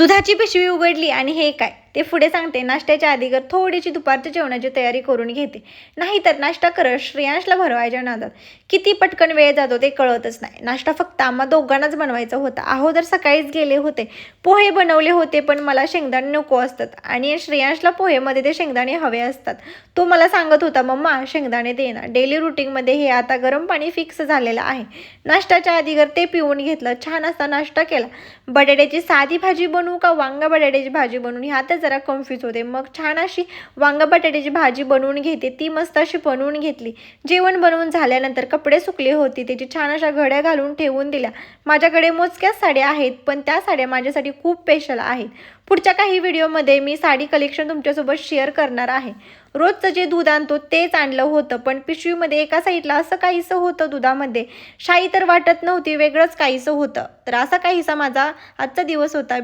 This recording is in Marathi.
दुधाची पिशवी उघडली आणि हे काय ते पुढे सांगते. नाश्त्याच्या आधी थोडीशी दुपारच्या जेवणाची तयारी करून घेते. नाहीतर नाश्ता करत श्रेयांशला भरवायच्या नादात किती पटकन वेळ जातो ते कळतच नाही. नाश्ता फक्त आम्हा दोघांनाच बनवायचा होता. अगोदर सकाळीच गेले होते. पोहे बनवले होते, पण मला शेंगदाणे नको असतात आणि श्रेयांशला पोहेमध्ये ते शेंगदाणे हवे असतात. तो मला सांगत होता, मम्मा शेंगदाणे दे ना. डेली रुटीनमध्ये हे आता गरम पाणी फिक्स झालेलं आहे. नाश्त्याच्या आधी ते पिऊन घेतलं. छान असा नाश्ता केला. बटाट्याची साधी भाजी बनवू का वांगा बटाट्याची भाजी बनवून ह्यातच जरा कन्फ्यूज होते. मग छान अशी वांगा बटाट्याची भाजी बनवून घेते. ती मस्त अशी बनवून घेतली. जेवण बनवून झाल्यानंतर कपडे सुकले होते, त्याची छान अशा घड्या घालून ठेवून दिल्या. माझ्याकडे मोजक्याच साड्या आहेत, पण त्या साड्या माझ्यासाठी खूप स्पेशल आहेत. पुढच्या काही व्हिडिओमध्ये मी साडी कलेक्शन तुमच्यासोबत शेअर करणार आहे. रोजचं जे दूध आणतो तेच आणलं होतं, पण पिशवीमध्ये एका साईडला असं काहीसं होतं दुधामध्ये. शाई तर वाटत नव्हती, वेगळंच काहीसं होतं. तर असा काहीसा माझा आजचा दिवस होता.